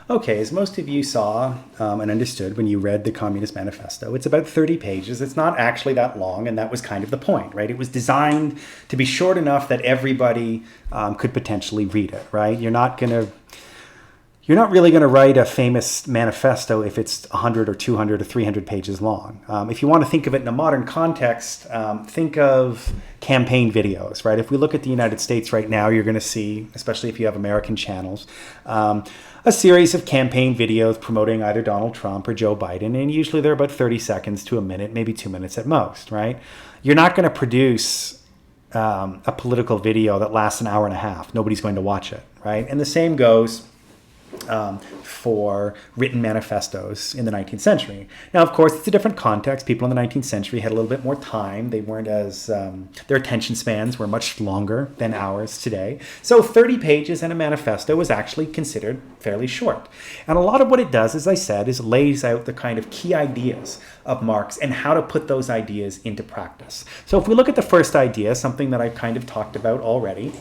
Okay, as most of you saw and understood when you read the Communist Manifesto, it's about 30 pages. It's not actually that long, and that was kind of the point, right? It was designed to be short enough that everybody could potentially read it, right? You're not really going to write a famous manifesto if it's 100 or 200 or 300 pages long. If you want to think of it in a modern context, think of campaign videos, right? If we look at the United States right now, you're going to see, especially if you have American channels, a series of campaign videos promoting either Donald Trump or Joe Biden, and usually they're about 30 seconds to a minute, maybe 2 minutes at most, right? You're not going to produce a political video that lasts an hour and a half. Nobody's going to watch it, right? And the same goes for written manifestos in the 19th century. Now, of course, it's a different context. People in the 19th century had a little bit more time. They weren't as, their attention spans were much longer than ours today. So 30 pages in a manifesto was actually considered fairly short. And a lot of what it does, as I said, is lays out the kind of key ideas of Marx and how to put those ideas into practice. So if we look at the first idea, something that I kind of talked about already,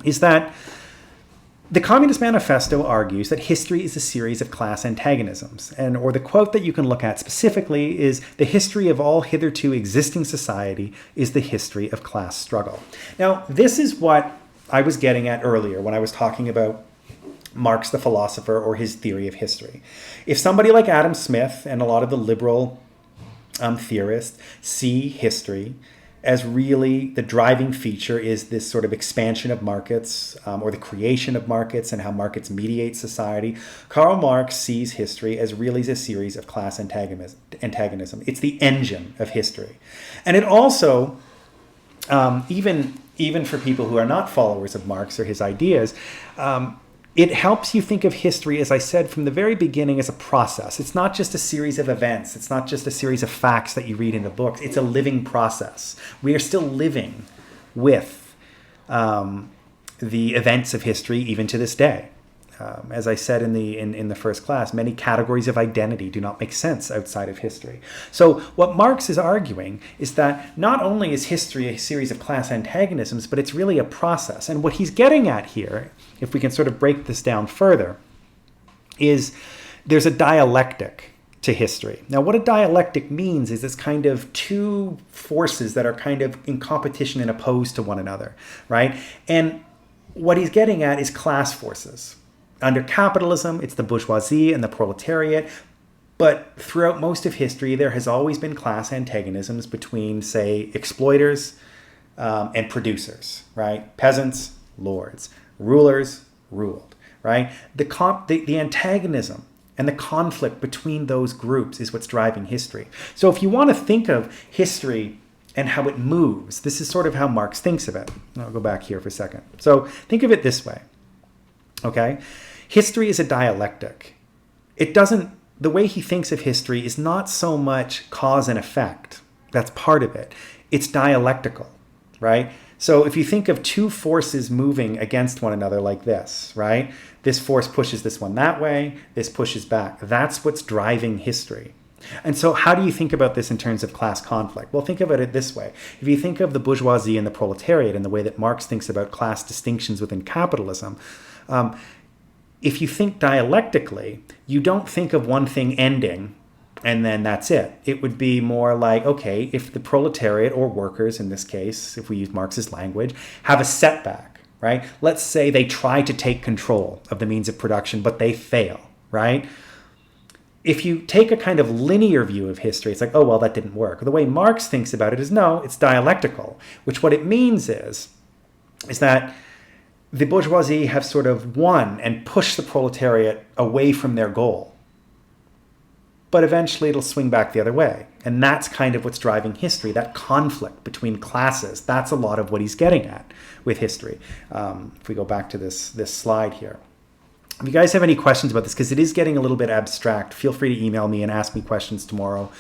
is that the Communist Manifesto argues that history is a series of class antagonisms, or the quote that you can look at specifically is, "The history of all hitherto existing society is the history of class struggle." Now, this is what I was getting at earlier when I was talking about Marx the philosopher or his theory of history. If somebody like Adam Smith and a lot of the liberal theorists see history as really the driving feature is this sort of expansion of markets or the creation of markets and how markets mediate society, Karl Marx sees history as really a series of class antagonism. It's the engine of history. And it also, even for people who are not followers of Marx or his ideas, it helps you think of history, as I said, from the very beginning as a process. It's not just a series of events. It's not just a series of facts that you read in a book. It's a living process. We are still living with the events of history even to this day. As I said in the first class, many categories of identity do not make sense outside of history. So what Marx is arguing is that not only is history a series of class antagonisms, but it's really a process. And what he's getting at here, if we can sort of break this down further, is there's a dialectic to history. Now, what a dialectic means is it's kind of two forces that are kind of in competition and opposed to one another, right? And what he's getting at is class forces. Under capitalism, it's the bourgeoisie and the proletariat. But throughout most of history, there has always been class antagonisms between, say, exploiters and producers, right? Peasants, lords, rulers, ruled, right? The antagonism and the conflict between those groups is what's driving history. So if you want to think of history and how it moves, this is sort of how Marx thinks of it. I'll go back here for a second. So think of it this way, okay? History is a dialectic. The way he thinks of history is not so much cause and effect. That's part of it. It's dialectical, right? So if you think of two forces moving against one another like this, right? This force pushes this one that way, this pushes back. That's what's driving history. And so how do you think about this in terms of class conflict? Well, think about it this way. If you think of the bourgeoisie and the proletariat and the way that Marx thinks about class distinctions within capitalism, if you think dialectically, you don't think of one thing ending and then that's it. It would be more like, okay, if the proletariat or workers, in this case, if we use Marx's language, have a setback, right? Let's say they try to take control of the means of production, but they fail, right? If you take a kind of linear view of history, it's like, oh, well, that didn't work. The way Marx thinks about it is, no, it's dialectical, which what it means is that the bourgeoisie have sort of won and pushed the proletariat away from their goal. But eventually it'll swing back the other way. And that's kind of what's driving history, that conflict between classes. That's a lot of what he's getting at with history. If we go back to this slide here. If you guys have any questions about this, because it is getting a little bit abstract, feel free to email me and ask me questions tomorrow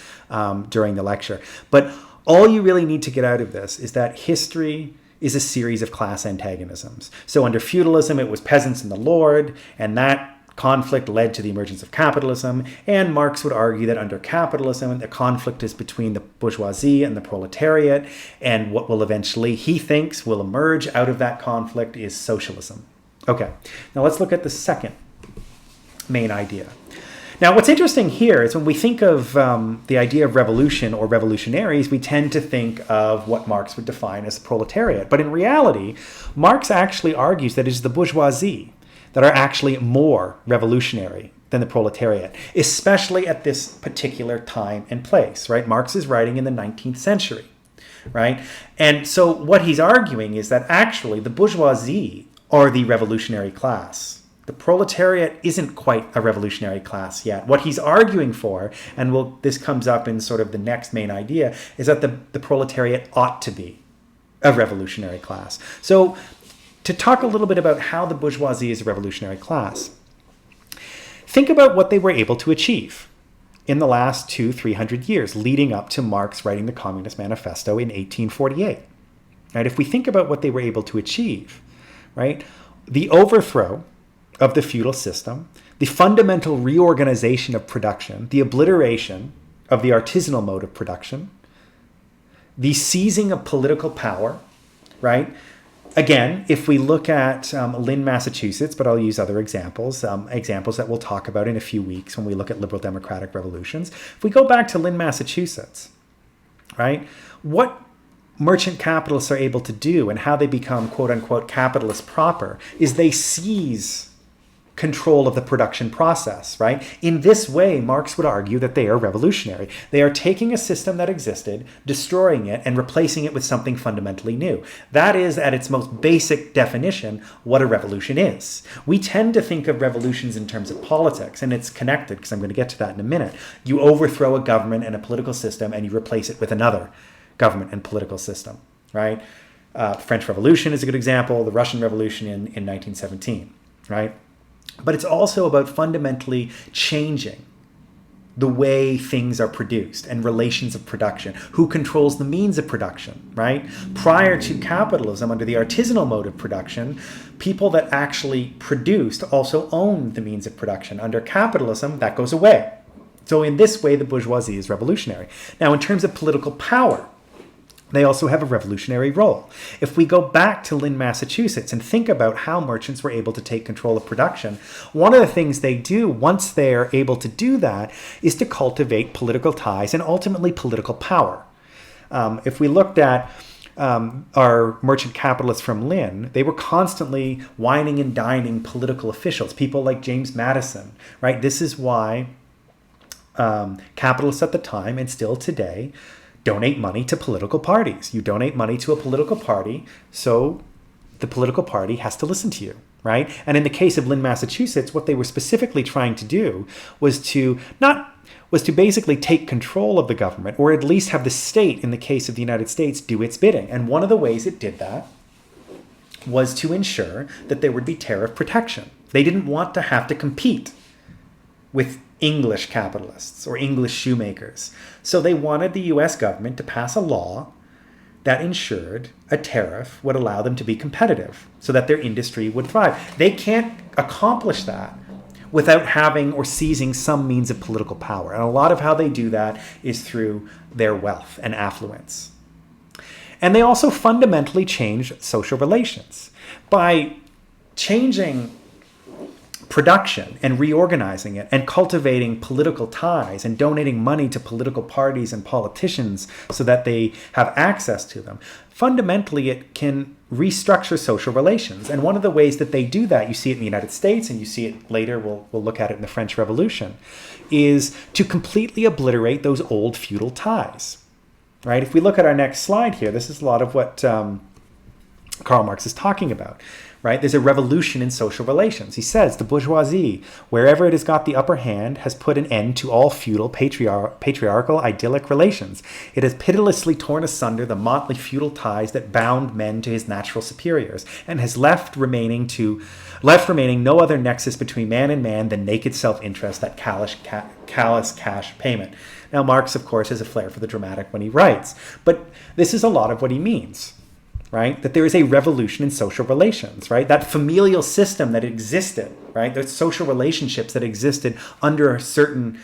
during the lecture. But all you really need to get out of this is that history is a series of class antagonisms. So under feudalism, it was peasants and the lord, and that conflict led to the emergence of capitalism. And Marx would argue that under capitalism, the conflict is between the bourgeoisie and the proletariat, and what will eventually, he thinks, will emerge out of that conflict is socialism. Okay, now let's look at the second main idea. Now, what's interesting here is when we think of the idea of revolution or revolutionaries, we tend to think of what Marx would define as the proletariat. But in reality, Marx actually argues that it is the bourgeoisie that are actually more revolutionary than the proletariat, especially at this particular time and place, right? Marx is writing in the 19th century, right? And so what he's arguing is that actually the bourgeoisie are the revolutionary class. The proletariat isn't quite a revolutionary class yet. What he's arguing for, and this comes up in sort of the next main idea, is that the proletariat ought to be a revolutionary class. So to talk a little bit about how the bourgeoisie is a revolutionary class, think about what they were able to achieve in the last 200-300 years leading up to Marx writing the Communist Manifesto in 1848. Right? If we think about what they were able to achieve, right, the overthrow of the feudal system, the fundamental reorganization of production, the obliteration of the artisanal mode of production, the seizing of political power, right? Again, if we look at Lynn, Massachusetts, but I'll use other examples, examples that we'll talk about in a few weeks when we look at liberal democratic revolutions. If we go back to Lynn, Massachusetts, right, what merchant capitalists are able to do and how they become quote unquote capitalist proper is they seize control of the production process, right? In this way, Marx would argue that they are revolutionary. They are taking a system that existed, destroying it, and replacing it with something fundamentally new. That is, at its most basic definition, what a revolution is. We tend to think of revolutions in terms of politics, and it's connected, because I'm going to get to that in a minute. You overthrow a government and a political system, and you replace it with another government and political system, right? French Revolution is a good example, the Russian Revolution in 1917, right? But it's also about fundamentally changing the way things are produced and relations of production. Who controls the means of production, right? Prior to capitalism, under the artisanal mode of production, people that actually produced also owned the means of production. Under capitalism, that goes away. So in this way, the bourgeoisie is revolutionary. Now, in terms of political power, they also have a revolutionary role. If we go back to Lynn, Massachusetts, and think about how merchants were able to take control of production, one of the things they do once they're able to do that is to cultivate political ties and ultimately political power. If we looked at our merchant capitalists from Lynn, they were constantly wining and dining political officials, people like James Madison, right? This is why capitalists at the time and still today donate money to political parties. You donate money to a political party, so the political party has to listen to you, right? And in the case of Lynn, Massachusetts, what they were specifically trying to do was to basically take control of the government, or at least have the state, in the case of the United States, do its bidding. And one of the ways it did that was to ensure that there would be tariff protection. They didn't want to have to compete with English capitalists or English shoemakers. So they wanted the US government to pass a law that ensured a tariff would allow them to be competitive so that their industry would thrive. They can't accomplish that without having or seizing some means of political power. And a lot of how they do that is through their wealth and affluence. And they also fundamentally change social relations. By changing production and reorganizing it and cultivating political ties and donating money to political parties and politicians so that they have access to them, fundamentally it can restructure social relations. And one of the ways that they do that, you see it in the United States and you see it later, we'll look at it in the French Revolution, is to completely obliterate those old feudal ties, right? If we look at our next slide here, this is a lot of what Karl Marx is talking about. Right? There's a revolution in social relations. He says the bourgeoisie, wherever it has got the upper hand, has put an end to all feudal, patriarchal, idyllic relations. It has pitilessly torn asunder the motley feudal ties that bound men to his natural superiors, and has left remaining no other nexus between man and man than naked self-interest, that callous cash payment. Now, Marx, of course, has a flair for the dramatic when he writes, but this is a lot of what he means. right? That there is a revolution in social relations, right? That familial system that existed, right? Those social relationships that existed under a certain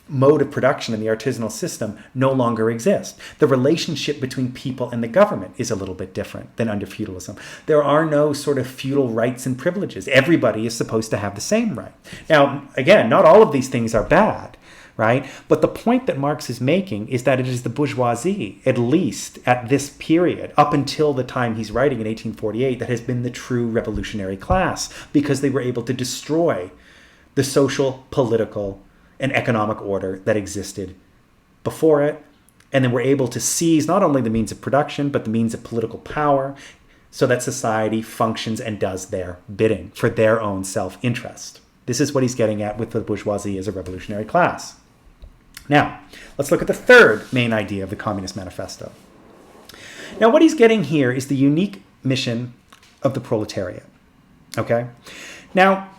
mode of production in the artisanal system no longer exist. The relationship between people and the government is a little bit different than under feudalism. There are no sort of feudal rights and privileges. Everybody is supposed to have the same right. Now, again, not all of these things are bad, right? But the point that Marx is making is that it is the bourgeoisie, at least at this period, up until the time he's writing in 1848, that has been the true revolutionary class, because they were able to destroy the social, political, and economic order that existed before it, and then were able to seize not only the means of production, but the means of political power, so that society functions and does their bidding for their own self-interest. This is what he's getting at with the bourgeoisie as a revolutionary class. Now, let's look at the third main idea of the Communist Manifesto. Now, what he's getting here is the unique mission of the proletariat. Okay? Now,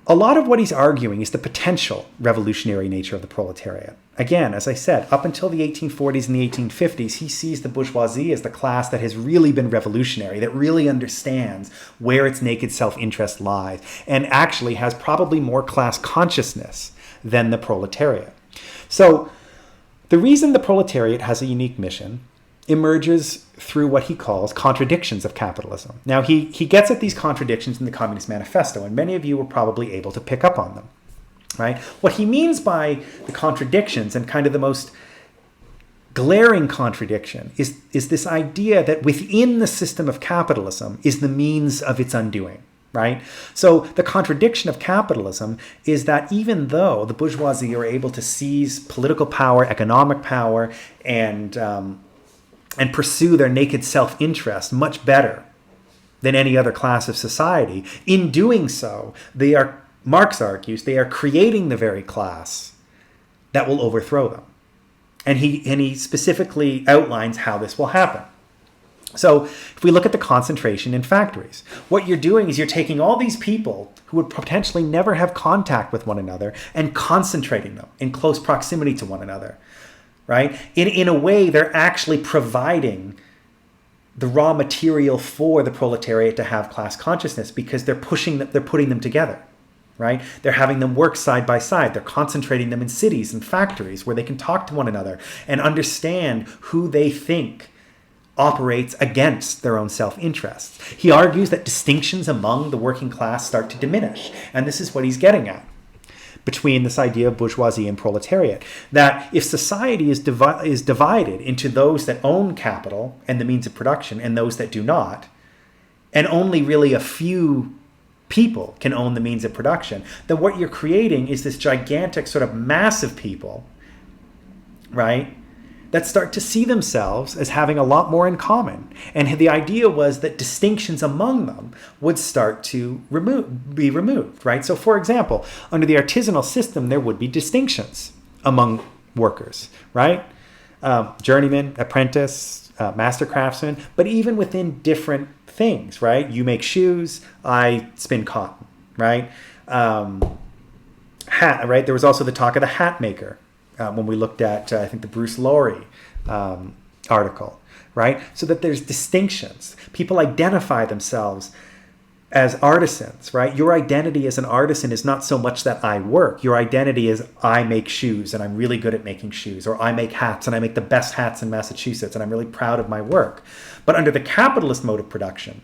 a lot of what he's arguing is the potential revolutionary nature of the proletariat. Again, as I said, up until the 1840s and the 1850s, he sees the bourgeoisie as the class that has really been revolutionary, that really understands where its naked self-interest lies, and actually has probably more class consciousness than the proletariat. So the reason the proletariat has a unique mission emerges through what he calls contradictions of capitalism. Now, he gets at these contradictions in the Communist Manifesto, and many of you were probably able to pick up on them, right? What he means by the contradictions, and kind of the most glaring contradiction, is this idea that within the system of capitalism is the means of its undoing, right? So the contradiction of capitalism is that even though the bourgeoisie are able to seize political power, economic power, and pursue their naked self-interest much better than any other class of society, in doing so, Marx argues, they are creating the very class that will overthrow them. And he specifically outlines how this will happen. So if we look at the concentration in factories, what you're doing is you're taking all these people who would potentially never have contact with one another and concentrating them in close proximity to one another. Right? In a way, they're actually providing the raw material for the proletariat to have class consciousness, because they're putting them together, right? They're having them work side by side. They're concentrating them in cities and factories where they can talk to one another and understand who they think operates against their own self-interests. He argues that distinctions among the working class start to diminish, and this is what he's getting at between this idea of bourgeoisie and proletariat, that if society is divided into those that own capital and the means of production and those that do not, and only really a few people can own the means of production, then what you're creating is this gigantic sort of mass of people, right, that start to see themselves as having a lot more in common. And the idea was that distinctions among them would start to be removed, right? So for example, under the artisanal system, there would be distinctions among workers, right? Journeyman, apprentice, master craftsman, but even within different things, right? You make shoes, I spin cotton, right? Hat, right? There was also the talk of the hat maker. When we looked at, I think, the Bruce Laurie article, right? So that there's distinctions. People identify themselves as artisans, right? Your identity as an artisan is not so much that I work. Your identity is I make shoes and I'm really good at making shoes, or I make hats and I make the best hats in Massachusetts and I'm really proud of my work. But under the capitalist mode of production,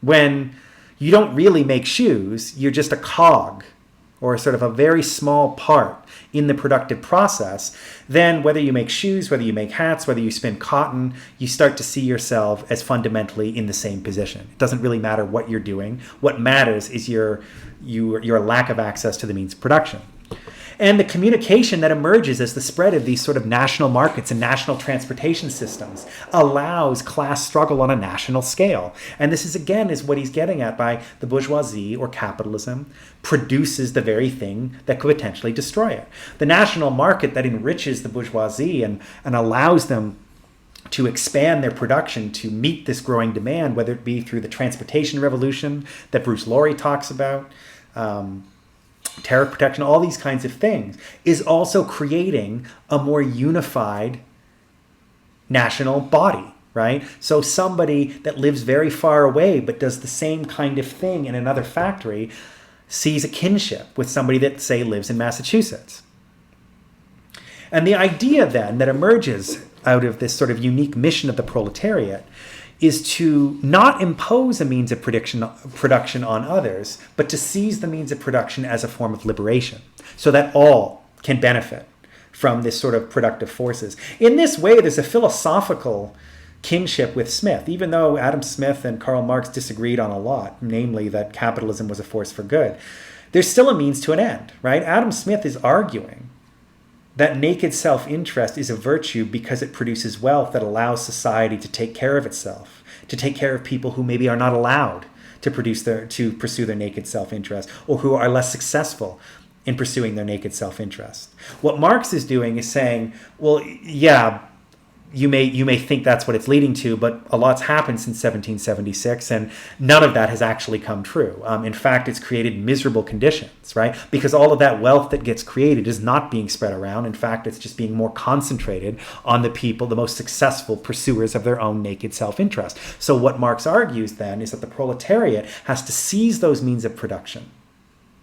when you don't really make shoes, you're just a cog, or sort of a very small part in the productive process, then whether you make shoes, whether you make hats, whether you spin cotton, you start to see yourself as fundamentally in the same position. It doesn't really matter what you're doing. What matters is your lack of access to the means of production. And the communication that emerges as the spread of these sort of national markets and national transportation systems allows class struggle on a national scale. And this is what he's getting at by the bourgeoisie, or capitalism produces the very thing that could potentially destroy it. The national market that enriches the bourgeoisie and allows them to expand their production to meet this growing demand, whether it be through the transportation revolution that Bruce Laurie talks about, tariff protection, all these kinds of things, is also creating a more unified national body, right? So somebody that lives very far away but does the same kind of thing in another factory sees a kinship with somebody that, say, lives in Massachusetts. And the idea then that emerges out of this sort of unique mission of the proletariat is to not impose a means of production on others, but to seize the means of production as a form of liberation, so that all can benefit from this sort of productive forces. In this way, there's a philosophical kinship with Smith, even though Adam Smith and Karl Marx disagreed on a lot, namely that capitalism was a force for good. There's still a means to an end, right? Adam Smith is arguing that naked self-interest is a virtue because it produces wealth that allows society to take care of itself, to take care of people who maybe are not allowed to pursue their naked self-interest, or who are less successful in pursuing their naked self-interest. What Marx is doing is saying, well, yeah, you may think that's what it's leading to, but a lot's happened since 1776, and none of that has actually come true. In fact, it's created miserable conditions, right? Because all of that wealth that gets created is not being spread around. In fact, it's just being more concentrated on the people, the most successful pursuers of their own naked self-interest. So what Marx argues then is that the proletariat has to seize those means of production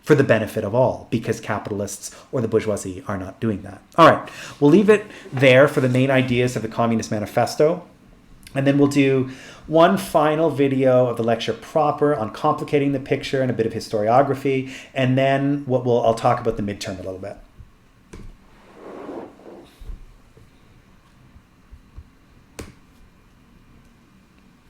for the benefit of all, because capitalists or the bourgeoisie are not doing that. All right, we'll leave it there for the main ideas of the Communist Manifesto, and then we'll do one final video of the lecture proper on complicating the picture and a bit of historiography, and then I'll talk about the midterm a little bit.